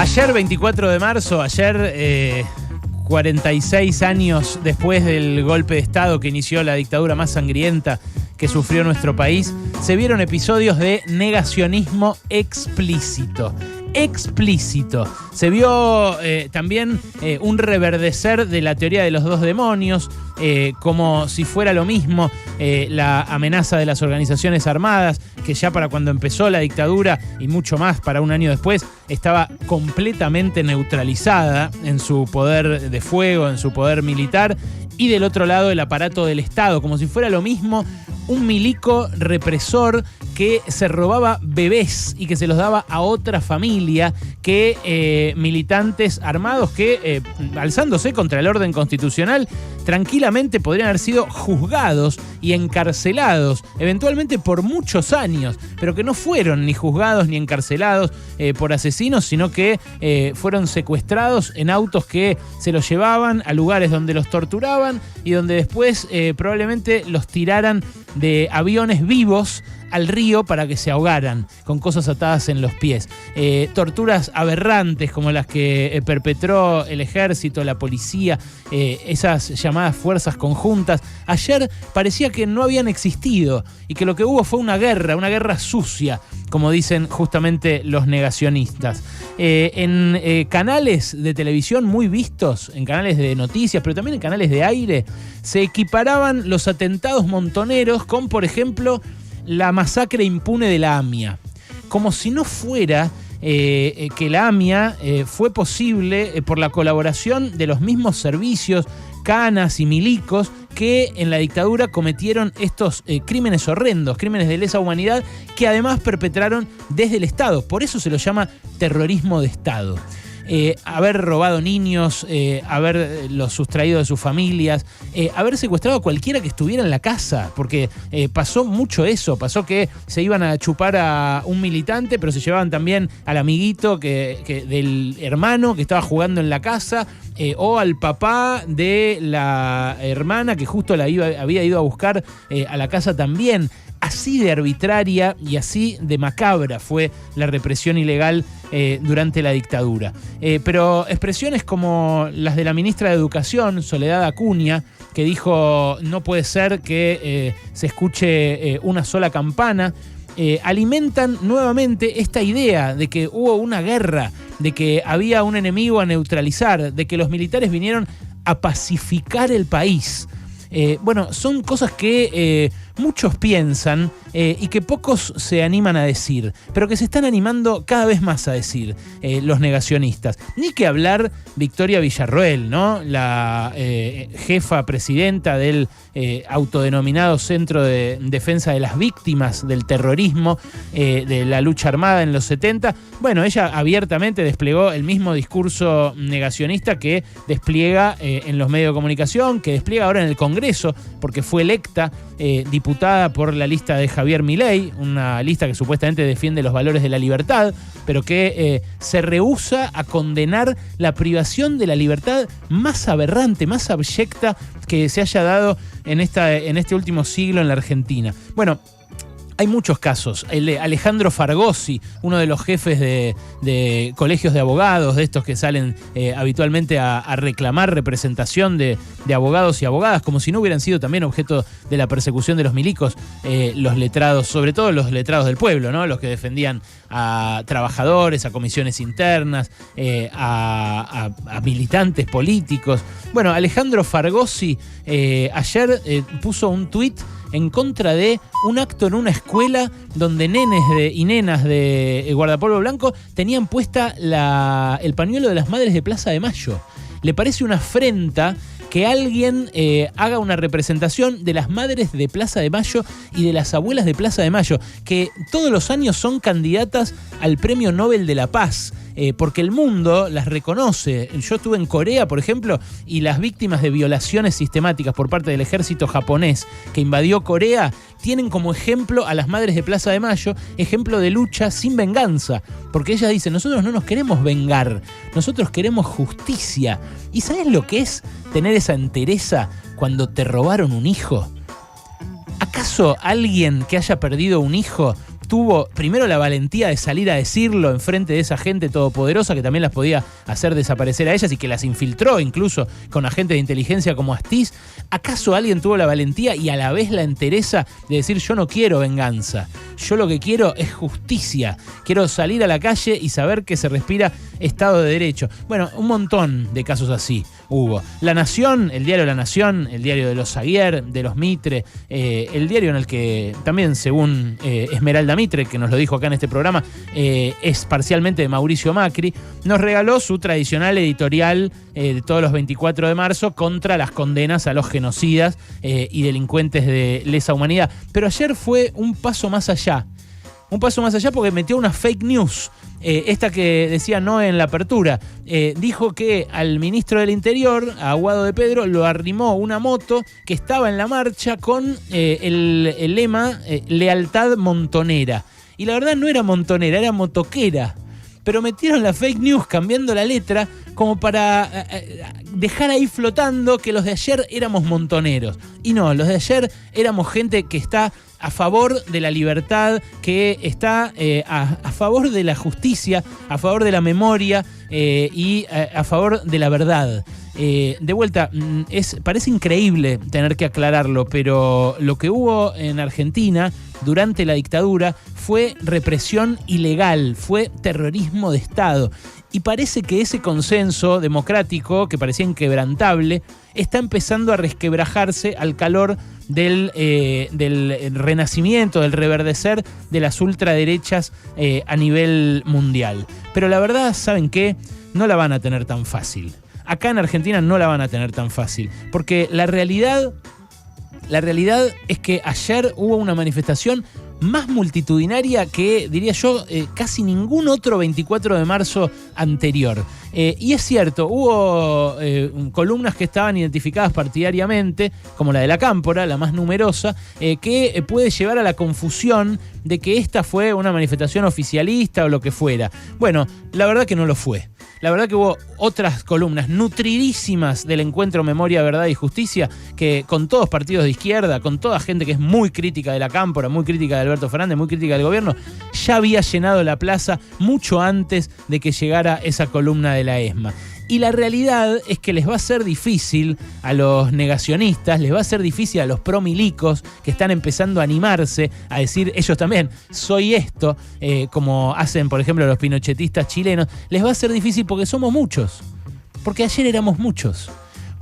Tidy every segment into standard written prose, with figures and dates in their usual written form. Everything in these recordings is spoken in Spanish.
Ayer, 24 de marzo, 46 años después del golpe de Estado que inició la dictadura más sangrienta que sufrió nuestro país, se vieron episodios de negacionismo explícito. Se vio también un reverdecer de la teoría de los dos demonios, como si fuera lo mismo la amenaza de las organizaciones armadas, que ya para cuando empezó la dictadura y mucho más para un año después, estaba completamente neutralizada en su poder de fuego, en su poder militar, y del otro lado el aparato del Estado, como si fuera lo mismo un milico represor que se robaba bebés y que se los daba a otra familia que militantes armados que, alzándose contra el orden constitucional, tranquilamente podrían haber sido juzgados y encarcelados, eventualmente por muchos años, pero que no fueron ni juzgados ni encarcelados por asesinos, sino que fueron secuestrados en autos que se los llevaban a lugares donde los torturaban y donde después probablemente los tiraran de aviones vivos al río para que se ahogaran con cosas atadas en los pies. Torturas aberrantes como las que perpetró el ejército, la policía, esas llamadas fuerzas conjuntas. Ayer parecía que no habían existido y que lo que hubo fue una guerra sucia, como dicen justamente los negacionistas. En canales de televisión muy vistos, en canales de noticias, pero también en canales de aire, se equiparaban los atentados montoneros con, por ejemplo, la masacre impune de la AMIA. Como si no fuera que la AMIA fue posible por la colaboración de los mismos servicios, canas y milicos que en la dictadura cometieron estos crímenes horrendos, crímenes de lesa humanidad, que además perpetraron desde el Estado. Por eso se lo llama terrorismo de Estado. Haber robado niños, haberlos sustraído de sus familias, haber secuestrado a cualquiera que estuviera en la casa, porque pasó mucho eso, pasó que se iban a chupar a un militante, pero se llevaban también al amiguito del hermano que estaba jugando en la casa, o al papá de la hermana que justo había ido a buscar a la casa también. Así de arbitraria y así de macabra fue la represión ilegal durante la dictadura. Pero expresiones como las de la ministra de Educación, Soledad Acuña, que dijo no puede ser que se escuche una sola campana, alimentan nuevamente esta idea de que hubo una guerra, de que había un enemigo a neutralizar, de que los militares vinieron a pacificar el país. Bueno, son cosas que muchos piensan y que pocos se animan a decir, pero que se están animando cada vez más a decir los negacionistas. Ni que hablar Victoria Villarroel, ¿no? La jefa presidenta del autodenominado Centro de Defensa de las Víctimas del Terrorismo, de la lucha armada en los 70. Bueno, ella abiertamente desplegó el mismo discurso negacionista que despliega en los medios de comunicación, que despliega ahora en el Congreso, porque fue electa diputada por la lista de Javier Milei, una lista que supuestamente defiende los valores de la libertad, pero que se rehúsa a condenar la privación de la libertad más aberrante, más abyecta que se haya dado en este último siglo en la Argentina. Bueno, hay muchos casos. Alejandro Fargosi, uno de los jefes de colegios de abogados, de estos que salen habitualmente a reclamar representación de abogados y abogadas, como si no hubieran sido también objeto de la persecución de los milicos, los letrados, sobre todo los letrados del pueblo, ¿no? Los que defendían a trabajadores, a comisiones internas, a militantes políticos. Bueno, Alejandro Fargosi ayer puso un tuit en contra de un acto en una escuela donde nenes y nenas de guardapolvo blanco tenían puesta el pañuelo de las madres de Plaza de Mayo. Le parece una afrenta que alguien haga una representación de las madres de Plaza de Mayo y de las abuelas de Plaza de Mayo, que todos los años son candidatas al Premio Nobel de la Paz, porque el mundo las reconoce. Yo estuve en Corea, por ejemplo, y las víctimas de violaciones sistemáticas por parte del ejército japonés que invadió Corea tienen como ejemplo a las madres de Plaza de Mayo, ejemplo de lucha sin venganza, porque ellas dicen, nosotros no nos queremos vengar, nosotros queremos justicia. ¿Y sabes lo que es tener esa entereza cuando te robaron un hijo? ¿Acaso alguien que haya perdido un hijo tuvo primero la valentía de salir a decirlo enfrente de esa gente todopoderosa que también las podía hacer desaparecer a ellas y que las infiltró incluso con agentes de inteligencia como Astiz. ¿Acaso alguien tuvo la valentía y a la vez la entereza de decir yo no quiero venganza? Yo lo que quiero es justicia. Quiero salir a la calle y saber que se respira Estado de Derecho. Bueno, un montón de casos así hubo. La Nación, el diario La Nación, el diario de los Saguier, de los Mitre, el diario en el que también, según Esmeralda Mitre, que nos lo dijo acá en este programa, es parcialmente de Mauricio Macri, nos regaló su tradicional editorial de todos los 24 de marzo contra las condenas a los genocidas y delincuentes de lesa humanidad. Pero ayer fue un paso más allá. Un paso más allá porque metió una fake news. Esta que decía no en la apertura. Dijo que al ministro del Interior, a Aguado de Pedro, lo arrimó una moto que estaba en la marcha con el lema lealtad montonera. Y la verdad no era montonera, era motoquera. Pero metieron la fake news cambiando la letra como para dejar ahí flotando que los de ayer éramos montoneros. Y no, los de ayer éramos gente que está a favor de la libertad, que está a favor de la justicia, a favor de la memoria y a favor de la verdad. De vuelta, parece increíble tener que aclararlo, pero lo que hubo en Argentina durante la dictadura fue represión ilegal, fue terrorismo de Estado. Y parece que ese consenso democrático, que parecía inquebrantable, está empezando a resquebrajarse al calor del renacimiento, del reverdecer de las ultraderechas a nivel mundial. Pero la verdad, ¿saben qué? No la van a tener tan fácil. Acá en Argentina no la van a tener tan fácil, porque la realidad es que ayer hubo una manifestación más multitudinaria que, diría yo, casi ningún otro 24 de marzo anterior. Y es cierto, hubo columnas que estaban identificadas partidariamente, como la de La Cámpora, la más numerosa, que puede llevar a la confusión de que esta fue una manifestación oficialista o lo que fuera. Bueno, la verdad que no lo fue. La verdad que hubo otras columnas nutridísimas del encuentro Memoria, Verdad y Justicia, que con todos partidos de izquierda, con toda gente que es muy crítica de La Cámpora, muy crítica de Alberto Fernández, muy crítica del gobierno, ya había llenado la plaza mucho antes de que llegara esa columna de la ESMA. Y la realidad es que les va a ser difícil a los negacionistas, les va a ser difícil a los promilicos que están empezando a animarse a decir ellos también, soy esto, como hacen por ejemplo los pinochetistas chilenos, les va a ser difícil porque somos muchos, porque ayer éramos muchos,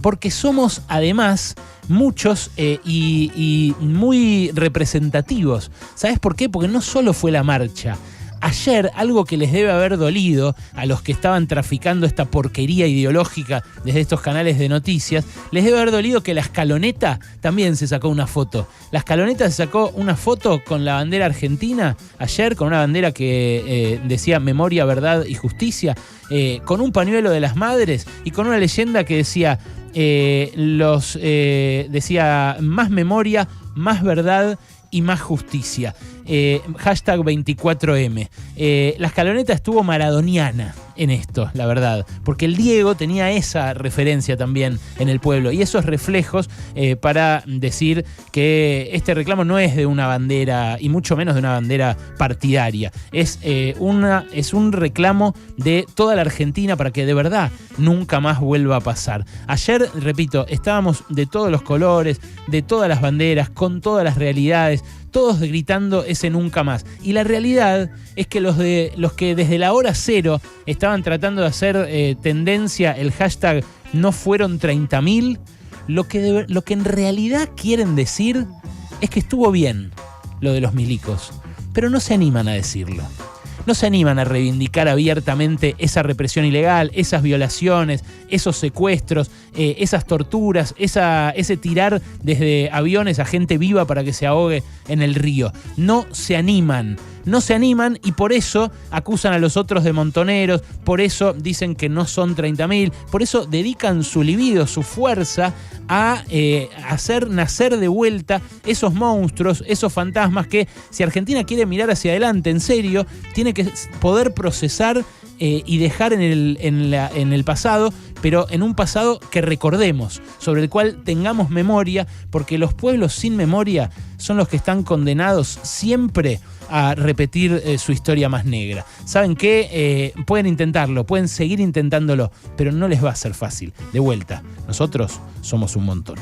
porque somos además muchos y muy representativos. ¿Sabes por qué? Porque no solo fue la marcha. Ayer, algo que les debe haber dolido a los que estaban traficando esta porquería ideológica desde estos canales de noticias, les debe haber dolido que la Escaloneta también se sacó una foto. La Escaloneta se sacó una foto con la bandera argentina ayer, con una bandera que decía Memoria, Verdad y Justicia, con un pañuelo de las madres y con una leyenda que decía, decía más memoria, más verdad y más justicia. Hashtag 24M. La Escaloneta estuvo maradoniana en esto, la verdad, porque el Diego tenía esa referencia también en el pueblo y esos reflejos para decir que este reclamo no es de una bandera y mucho menos de una bandera partidaria, es un reclamo de toda la Argentina para que de verdad nunca más vuelva a pasar. Ayer, repito, estábamos de todos los colores, de todas las banderas, con todas las realidades, todos gritando ese nunca más. Y la realidad es que los que desde la hora cero estaban tratando de hacer tendencia el hashtag no fueron 30.000, lo que en realidad quieren decir es que estuvo bien lo de los milicos, pero no se animan a decirlo. No se animan a reivindicar abiertamente esa represión ilegal, esas violaciones, esos secuestros, esas torturas, ese tirar desde aviones a gente viva para que se ahogue en el río. No se animan y por eso acusan a los otros de montoneros, por eso dicen que no son 30.000, por eso dedican su libido, su fuerza a hacer nacer de vuelta esos monstruos, esos fantasmas que si Argentina quiere mirar hacia adelante en serio, tiene que poder procesar y dejar en el pasado, pero en un pasado que recordemos, sobre el cual tengamos memoria, porque los pueblos sin memoria son los que están condenados siempre a repetir su historia más negra. ¿Saben qué? Pueden intentarlo, pueden seguir intentándolo, pero no les va a ser fácil. De vuelta, nosotros somos un montón.